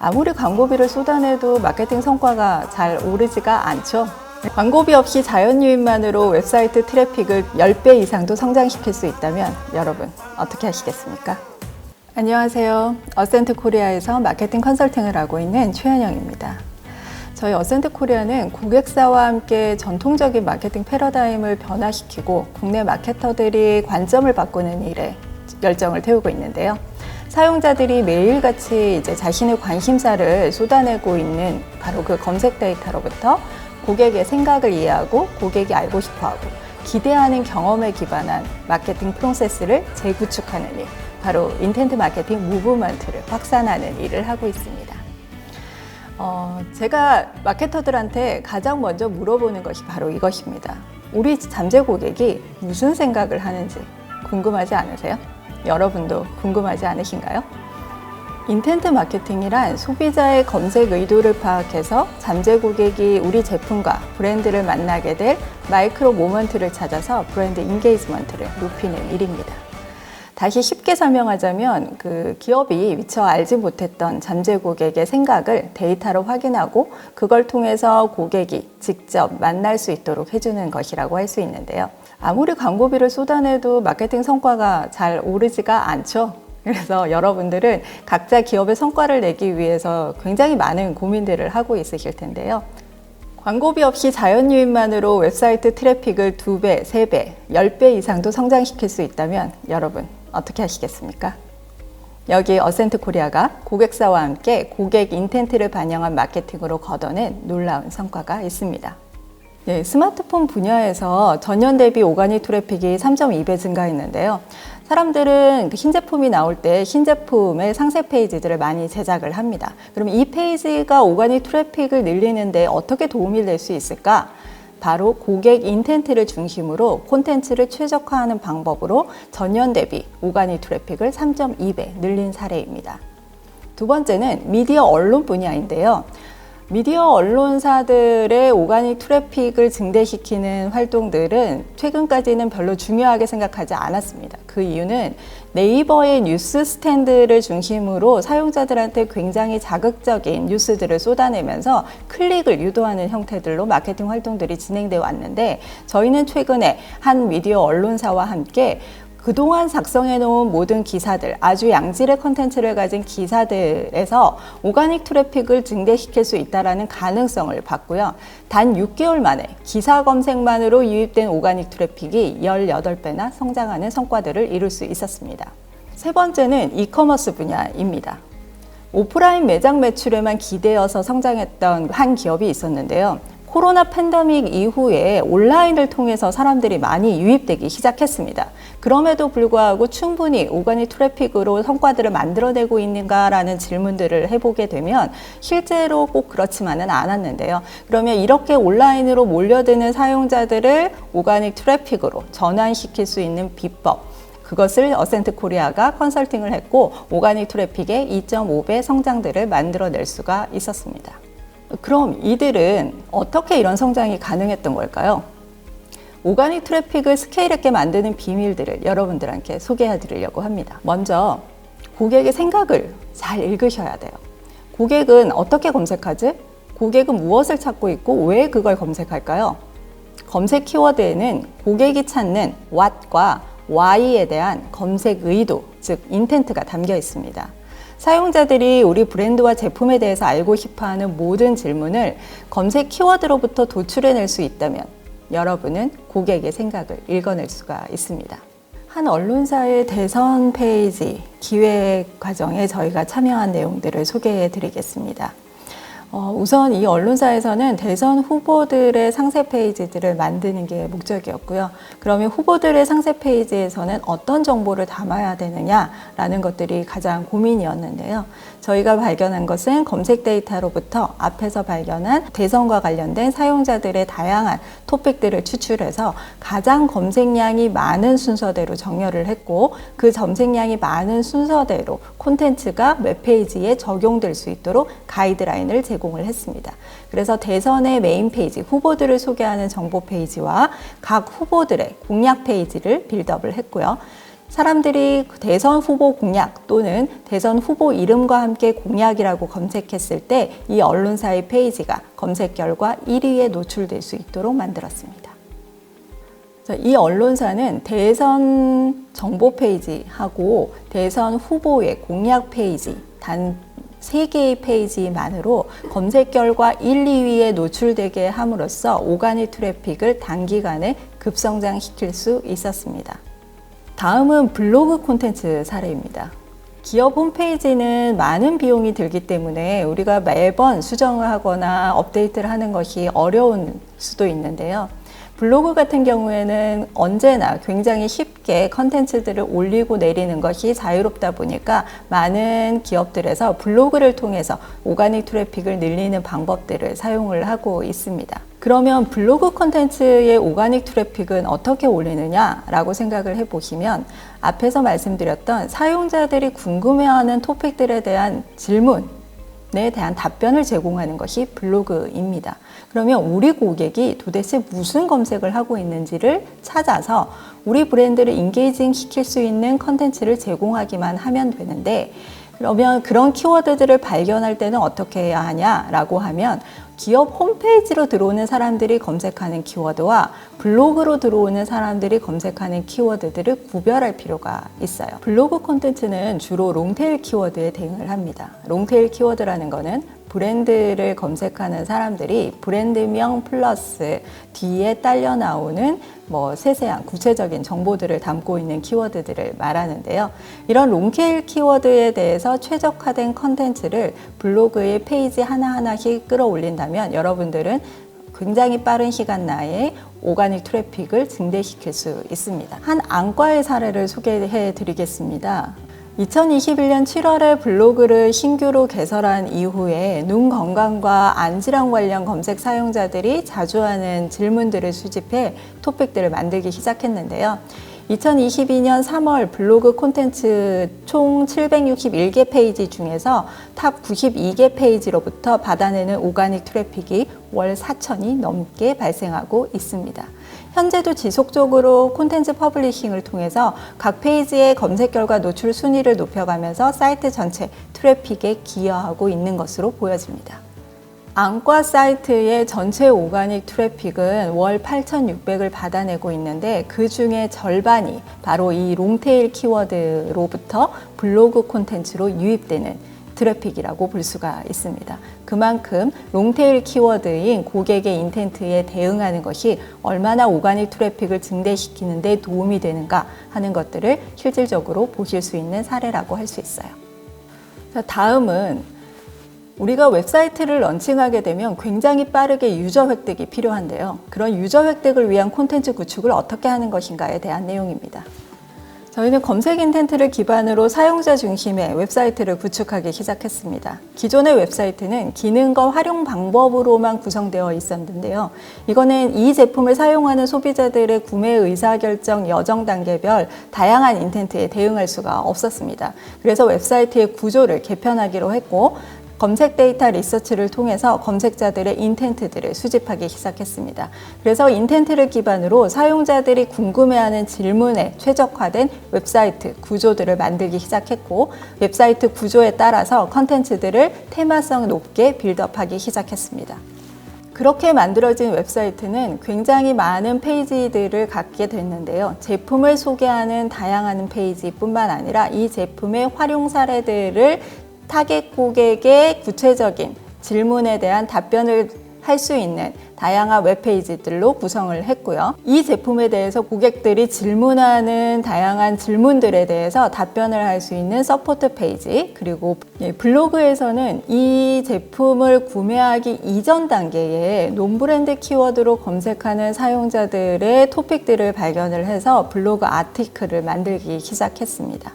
아무리 광고비를 쏟아내도 마케팅 성과가 잘 오르지가 않죠. 광고비 없이 자연 유입만으로 웹사이트 트래픽을 10배 이상도 성장시킬 수 있다면 여러분 어떻게 하시겠습니까? 안녕하세요. 어센트 코리아에서 마케팅 컨설팅을 하고 있는 최현영입니다. 저희 어센트 코리아는 고객사와 함께 전통적인 마케팅 패러다임을 변화시키고 국내 마케터들이 관점을 바꾸는 일에 열정을 태우고 있는데요. 사용자들이 매일같이 자신의 관심사를 쏟아내고 있는 바로 그 검색 데이터로부터 고객의 생각을 이해하고 고객이 알고 싶어하고 기대하는 경험에 기반한 마케팅 프로세스를 재구축하는 일, 바로 인텐트 마케팅 무브먼트를 확산하는 일을 하고 있습니다. 제가 마케터들한테 가장 먼저 물어보는 것이 바로 이것입니다. 우리 잠재 고객이 무슨 생각을 하는지 궁금하지 않으세요? 여러분도 궁금하지 않으신가요? 인텐트 마케팅이란 소비자의 검색 의도를 파악해서 잠재 고객이 우리 제품과 브랜드를 만나게 될 마이크로 모먼트를 찾아서 브랜드 인게이지먼트를 높이는 일입니다. 다시 쉽게 설명하자면 그 기업이 미처 알지 못했던 잠재 고객의 생각을 데이터로 확인하고 그걸 통해서 고객이 직접 만날 수 있도록 해주는 것이라고 할 수 있는데요. 아무리 광고비를 쏟아내도 마케팅 성과가 잘 오르지가 않죠. 그래서 여러분들은 각자 기업의 성과를 내기 위해서 굉장히 많은 고민들을 하고 있으실 텐데요. 광고비 없이 자연 유입만으로 웹사이트 트래픽을 2배, 3배, 10배 이상도 성장시킬 수 있다면 여러분 어떻게 하시겠습니까? 여기 어센트 코리아가 고객사와 함께 고객 인텐트를 반영한 마케팅으로 거둬낸 놀라운 성과가 있습니다. 네, 스마트폰 분야에서 전년 대비 오가닉 트래픽이 3.2배 증가했는데요. 사람들은 신제품이 나올 때 신제품의 상세 페이지들을 많이 제작을 합니다. 그럼 이 페이지가 오가닉 트래픽을 늘리는데 어떻게 도움이 될 수 있을까? 바로 고객 인텐트를 중심으로 콘텐츠를 최적화하는 방법으로 전년 대비 오가닉 트래픽을 3.2배 늘린 사례입니다. 두 번째는 미디어 언론 분야인데요. 미디어 언론사들의 오가닉 트래픽을 증대시키는 활동들은 최근까지는 별로 중요하게 생각하지 않았습니다. 그 이유는 네이버의 뉴스 스탠드를 중심으로 사용자들한테 굉장히 자극적인 뉴스들을 쏟아내면서 클릭을 유도하는 형태들로 마케팅 활동들이 진행되어 왔는데, 저희는 최근에 한 미디어 언론사와 함께 그동안 작성해 놓은 모든 기사들, 아주 양질의 컨텐츠를 가진 기사들에서 오가닉 트래픽을 증대시킬 수 있다는 가능성을 봤고요. 단 6개월 만에 기사 검색만으로 유입된 오가닉 트래픽이 18배나 성장하는 성과들을 이룰 수 있었습니다. 세 번째는 이커머스 분야입니다. 오프라인 매장 매출에만 기대어서 성장했던 한 기업이 있었는데요. 코로나 팬데믹 이후에 온라인을 통해서 사람들이 많이 유입되기 시작했습니다. 그럼에도 불구하고 충분히 오가닉 트래픽으로 성과들을 만들어내고 있는가라는 질문들을 해보게 되면 실제로 꼭 그렇지만은 않았는데요. 그러면 이렇게 온라인으로 몰려드는 사용자들을 오가닉 트래픽으로 전환시킬 수 있는 비법, 그것을 어센트 코리아가 컨설팅을 했고 오가닉 트래픽의 2.5배 성장들을 만들어낼 수가 있었습니다. 그럼 이들은 어떻게 이런 성장이 가능했던 걸까요? 오가닉 트래픽을 스케일 있게 만드는 비밀들을 여러분들한테 소개해 드리려고 합니다. 먼저 고객의 생각을 잘 읽으셔야 돼요. 고객은 어떻게 검색하지? 고객은 무엇을 찾고 있고 왜 그걸 검색할까요? 검색 키워드에는 고객이 찾는 what과 why에 대한 검색 의도, 즉 인텐트가 담겨 있습니다. 사용자들이 우리 브랜드와 제품에 대해서 알고 싶어하는 모든 질문을 검색 키워드로부터 도출해낼 수 있다면 여러분은 고객의 생각을 읽어낼 수가 있습니다. 한 언론사의 대선 페이지 기획 과정에 저희가 참여한 내용들을 소개해 드리겠습니다. 우선 이 언론사에서는 대선 후보들의 상세 페이지들을 만드는 게 목적이었고요. 그러면 후보들의 상세 페이지에서는 어떤 정보를 담아야 되느냐라는 것들이 가장 고민이었는데요. 저희가 발견한 것은 검색 데이터로부터 앞에서 발견한 대선과 관련된 사용자들의 다양한 토픽들을 추출해서 가장 검색량이 많은 순서대로 정렬을 했고, 그 검색량이 많은 순서대로 콘텐츠가 웹페이지에 적용될 수 있도록 가이드라인을 제공을 했습니다. 그래서 대선의 메인 페이지, 후보들을 소개하는 정보 페이지와 각 후보들의 공약 페이지를 빌드업을 했고요. 사람들이 대선 후보 공약 또는 대선 후보 이름과 함께 공약이라고 검색했을 때 이 언론사의 페이지가 검색 결과 1위에 노출될 수 있도록 만들었습니다. 이 언론사는 대선 정보 페이지하고 대선 후보의 공약 페이지 단 3개의 페이지만으로 검색 결과 1, 2위에 노출되게 함으로써 오가닉 트래픽을 단기간에 급성장시킬 수 있었습니다. 다음은 블로그 콘텐츠 사례입니다. 기업 홈페이지는 많은 비용이 들기 때문에 우리가 매번 수정을 하거나 업데이트를 하는 것이 어려운 수도 있는데요. 블로그 같은 경우에는 언제나 굉장히 쉽게 컨텐츠들을 올리고 내리는 것이 자유롭다 보니까 많은 기업들에서 블로그를 통해서 오가닉 트래픽을 늘리는 방법들을 사용을 하고 있습니다. 그러면 블로그 컨텐츠의 오가닉 트래픽은 어떻게 올리느냐라고 생각을 해보시면 앞에서 말씀드렸던 사용자들이 궁금해하는 토픽들에 대한 질문에 대한 답변을 제공하는 것이 블로그입니다. 그러면 우리 고객이 도대체 무슨 검색을 하고 있는지를 찾아서 우리 브랜드를 인게이징 시킬 수 있는 컨텐츠를 제공하기만 하면 되는데, 그러면 그런 키워드들을 발견할 때는 어떻게 해야 하냐라고 하면 기업 홈페이지로 들어오는 사람들이 검색하는 키워드와 블로그로 들어오는 사람들이 검색하는 키워드들을 구별할 필요가 있어요. 블로그 콘텐츠는 주로 롱테일 키워드에 대응을 합니다. 롱테일 키워드라는 거는 브랜드를 검색하는 사람들이 브랜드명 플러스 뒤에 딸려 나오는 세세한 구체적인 정보들을 담고 있는 키워드들을 말하는데요. 이런 롱테일 키워드에 대해서 최적화된 컨텐츠를 블로그의 페이지 하나하나씩 끌어올린다면 여러분들은 굉장히 빠른 시간 내에 오가닉 트래픽을 증대시킬 수 있습니다. 한 안과의 사례를 소개해 드리겠습니다. 2021년 7월에 블로그를 신규로 개설한 이후에 눈 건강과 안질환 관련 검색 사용자들이 자주 하는 질문들을 수집해 토픽들을 만들기 시작했는데요. 2022년 3월 블로그 콘텐츠 총 761개 페이지 중에서 탑 92개 페이지로부터 받아내는 오가닉 트래픽이 월 4천이 넘게 발생하고 있습니다. 현재도 지속적으로 콘텐츠 퍼블리싱을 통해서 각 페이지의 검색 결과 노출 순위를 높여가면서 사이트 전체 트래픽에 기여하고 있는 것으로 보여집니다. 안과 사이트의 전체 오가닉 트래픽은 월 8,600을 받아내고 있는데 그 중에 절반이 바로 이 롱테일 키워드로부터 블로그 콘텐츠로 유입되는 트래픽이라고 볼 수가 있습니다. 그만큼 롱테일 키워드인 고객의 인텐트에 대응하는 것이 얼마나 오가닉 트래픽을 증대시키는 데 도움이 되는가 하는 것들을 실질적으로 보실 수 있는 사례라고 할 수 있어요. 다음은 우리가 웹사이트를 런칭하게 되면 굉장히 빠르게 유저 획득이 필요한데요. 그런 유저 획득을 위한 콘텐츠 구축을 어떻게 하는 것인가에 대한 내용입니다. 저희는 검색 인텐트를 기반으로 사용자 중심의 웹사이트를 구축하기 시작했습니다. 기존의 웹사이트는 기능과 활용 방법으로만 구성되어 있었는데요. 이거는 이 제품을 사용하는 소비자들의 구매 의사결정 여정 단계별 다양한 인텐트에 대응할 수가 없었습니다. 그래서 웹사이트의 구조를 개편하기로 했고 검색 데이터 리서치를 통해서 검색자들의 인텐트들을 수집하기 시작했습니다. 그래서 인텐트를 기반으로 사용자들이 궁금해하는 질문에 최적화된 웹사이트 구조들을 만들기 시작했고 웹사이트 구조에 따라서 컨텐츠들을 테마성 높게 빌드업하기 시작했습니다. 그렇게 만들어진 웹사이트는 굉장히 많은 페이지들을 갖게 됐는데요. 제품을 소개하는 다양한 페이지뿐만 아니라 이 제품의 활용 사례들을 타겟 고객의 구체적인 질문에 대한 답변을 할 수 있는 다양한 웹페이지들로 구성을 했고요. 이 제품에 대해서 고객들이 질문하는 다양한 질문들에 대해서 답변을 할 수 있는 서포트 페이지, 그리고 블로그에서는 이 제품을 구매하기 이전 단계에 논브랜드 키워드로 검색하는 사용자들의 토픽들을 발견을 해서 블로그 아티클을 만들기 시작했습니다.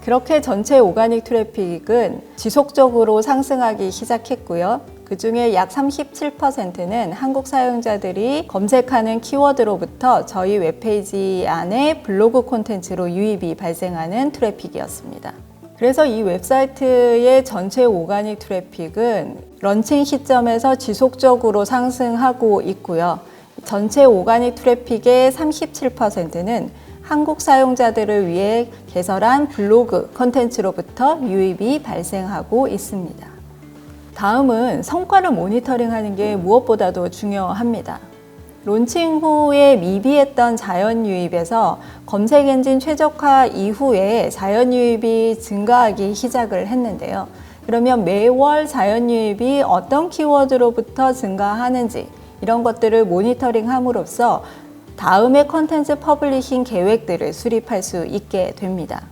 그렇게 전체 오가닉 트래픽은 지속적으로 상승하기 시작했고요. 그 중에 약 37%는 한국 사용자들이 검색하는 키워드로부터 저희 웹페이지 안에 블로그 콘텐츠로 유입이 발생하는 트래픽이었습니다. 그래서 이 웹사이트의 전체 오가닉 트래픽은 런칭 시점에서 지속적으로 상승하고 있고요. 전체 오가닉 트래픽의 37%는 한국 사용자들을 위해 개설한 블로그 콘텐츠로부터 유입이 발생하고 있습니다. 다음은 성과를 모니터링하는 게 무엇보다도 중요합니다. 론칭 후에 미비했던 자연 유입에서 검색 엔진 최적화 이후에 자연 유입이 증가하기 시작을 했는데요. 그러면 매월 자연 유입이 어떤 키워드로부터 증가하는지 이런 것들을 모니터링 함으로써 다음의 컨텐츠 퍼블리싱 계획들을 수립할 수 있게 됩니다.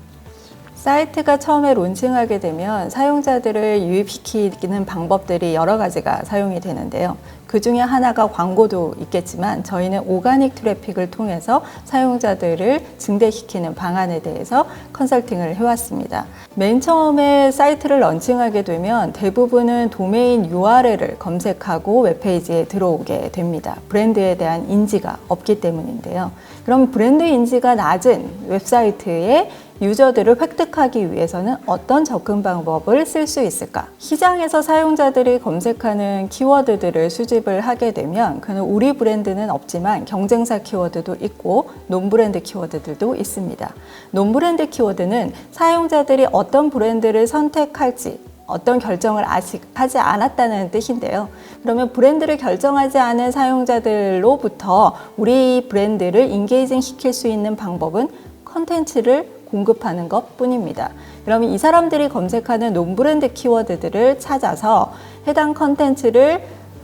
사이트가 처음에 론칭하게 되면 사용자들을 유입시키는 방법들이 여러 가지가 사용이 되는데요. 그 중에 하나가 광고도 있겠지만 저희는 오가닉 트래픽을 통해서 사용자들을 증대시키는 방안에 대해서 컨설팅을 해왔습니다. 맨 처음에 사이트를 런칭하게 되면 대부분은 도메인 URL을 검색하고 웹페이지에 들어오게 됩니다. 브랜드에 대한 인지가 없기 때문인데요. 그럼 브랜드 인지가 낮은 웹사이트에 유저들을 획득하기 위해서는 어떤 접근 방법을 쓸 수 있을까? 시장에서 사용자들이 검색하는 키워드들을 수집을 하게 되면 그는 우리 브랜드는 없지만 경쟁사 키워드도 있고 논브랜드 키워드들도 있습니다. 논브랜드 키워드는 사용자들이 어떤 브랜드를 선택할지 어떤 결정을 아직 하지 않았다는 뜻인데요. 그러면 브랜드를 결정하지 않은 사용자들로부터 우리 브랜드를 인게이징 시킬 수 있는 방법은 컨텐츠를 공급하는 것 뿐입니다. 그러면 이 사람들이 검색하는 논브랜드 키워드들을 찾아서 해당 컨텐츠를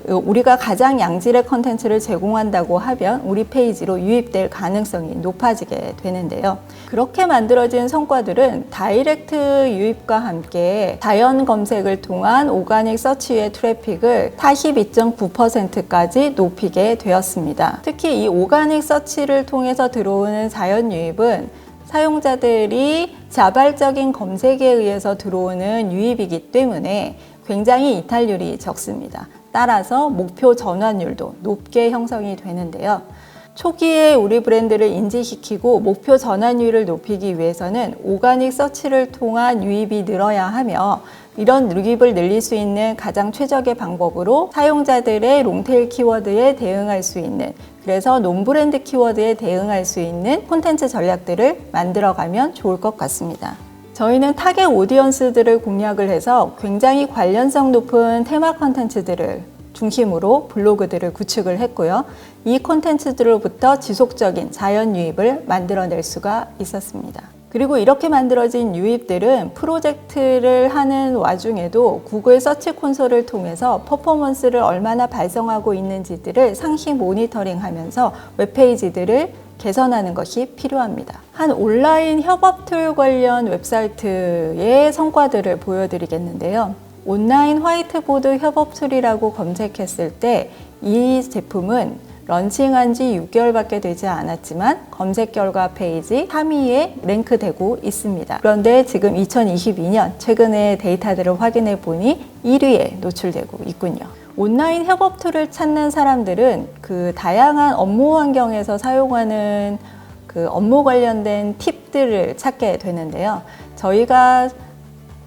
우리가 가장 양질의 컨텐츠를 제공한다고 하면 우리 페이지로 유입될 가능성이 높아지게 되는데요. 그렇게 만들어진 성과들은 다이렉트 유입과 함께 자연 검색을 통한 오가닉 서치의 트래픽을 42.9%까지 높이게 되었습니다. 특히 이 오가닉 서치를 통해서 들어오는 자연 유입은 사용자들이 자발적인 검색에 의해서 들어오는 유입이기 때문에 굉장히 이탈률이 적습니다. 따라서 목표 전환율도 높게 형성이 되는데요. 초기에 우리 브랜드를 인지시키고 목표 전환율을 높이기 위해서는 오가닉 서치를 통한 유입이 늘어야 하며 이런 유입을 늘릴 수 있는 가장 최적의 방법으로 사용자들의 롱테일 키워드에 대응할 수 있는 그래서 논브랜드 키워드에 대응할 수 있는 콘텐츠 전략들을 만들어가면 좋을 것 같습니다. 저희는 타겟 오디언스들을 공략을 해서 굉장히 관련성 높은 테마 콘텐츠들을 중심으로 블로그들을 구축을 했고요. 이 콘텐츠들로부터 지속적인 자연 유입을 만들어낼 수가 있었습니다. 그리고 이렇게 만들어진 유입들은 프로젝트를 하는 와중에도 구글 서치 콘솔을 통해서 퍼포먼스를 얼마나 발송하고 있는지들을 상시 모니터링하면서 웹페이지들을 개선하는 것이 필요합니다. 한 온라인 협업 툴 관련 웹사이트의 성과들을 보여드리겠는데요. 온라인 화이트보드 협업 툴이라고 검색했을 때 이 제품은 런칭한 지 6개월밖에 되지 않았지만 검색 결과 페이지 3위에 랭크되고 있습니다. 그런데 지금 2022년 최근의 데이터들을 확인해 보니 1위에 노출되고 있군요. 온라인 협업 툴을 찾는 사람들은 그 다양한 업무 환경에서 사용하는 그 업무 관련된 팁들을 찾게 되는데요. 저희가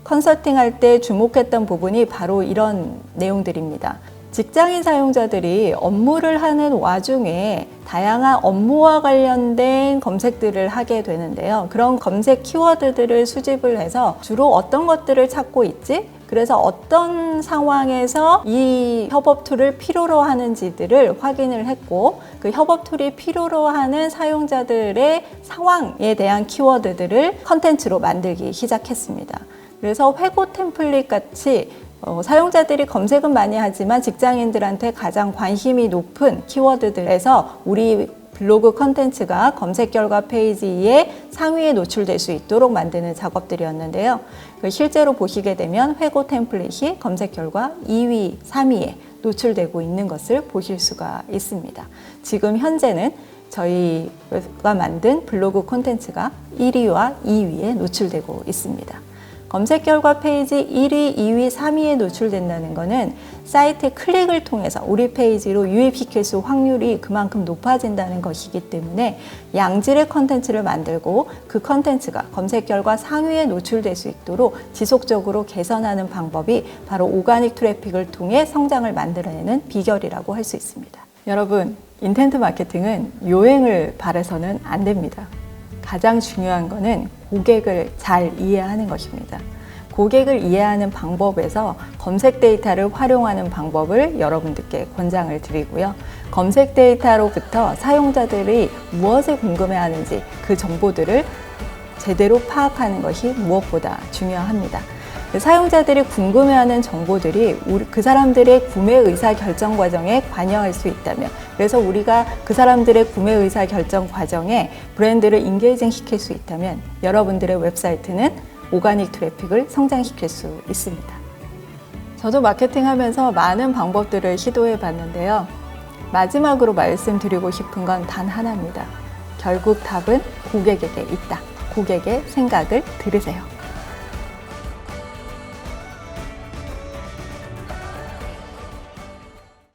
컨설팅할 때 주목했던 부분이 바로 이런 내용들입니다. 직장인 사용자들이 업무를 하는 와중에 다양한 업무와 관련된 검색들을 하게 되는데요. 그런 검색 키워드들을 수집을 해서 주로 어떤 것들을 찾고 있지? 그래서 어떤 상황에서 이 협업 툴을 필요로 하는지들을 확인을 했고 그 협업 툴이 필요로 하는 사용자들의 상황에 대한 키워드들을 컨텐츠로 만들기 시작했습니다. 그래서 회고 템플릿 같이 사용자들이 검색은 많이 하지만 직장인들한테 가장 관심이 높은 키워드들에서 우리 블로그 컨텐츠가 검색 결과 페이지에 상위에 노출될 수 있도록 만드는 작업들이었는데요. 실제로 보시게 되면 회고 템플릿이 검색 결과 2위, 3위에 노출되고 있는 것을 보실 수가 있습니다. 지금 현재는 저희가 만든 블로그 콘텐츠가 1위와 2위에 노출되고 있습니다. 검색 결과 페이지 1위, 2위, 3위에 노출된다는 것은 사이트 클릭을 통해서 우리 페이지로 유입시킬 수 확률이 그만큼 높아진다는 것이기 때문에 양질의 컨텐츠를 만들고 그 컨텐츠가 검색 결과 상위에 노출될 수 있도록 지속적으로 개선하는 방법이 바로 오가닉 트래픽을 통해 성장을 만들어내는 비결이라고 할 수 있습니다. 여러분, 인텐트 마케팅은 요행을 바라서는 안 됩니다. 가장 중요한 거는 고객을 잘 이해하는 것입니다. 고객을 이해하는 방법에서 검색 데이터를 활용하는 방법을 여러분들께 권장을 드리고요. 검색 데이터로부터 사용자들이 무엇을 궁금해하는지 그 정보들을 제대로 파악하는 것이 무엇보다 중요합니다. 사용자들이 궁금해하는 정보들이 그 사람들의 구매 의사 결정 과정에 관여할 수 있다면, 그래서 우리가 그 사람들의 구매 의사 결정 과정에 브랜드를 인게이징 시킬 수 있다면 여러분들의 웹사이트는 오가닉 트래픽을 성장시킬 수 있습니다. 저도 마케팅 하면서 많은 방법들을 시도해 봤는데요. 마지막으로 말씀드리고 싶은 건 단 하나입니다. 결국 답은 고객에게 있다. 고객의 생각을 들으세요.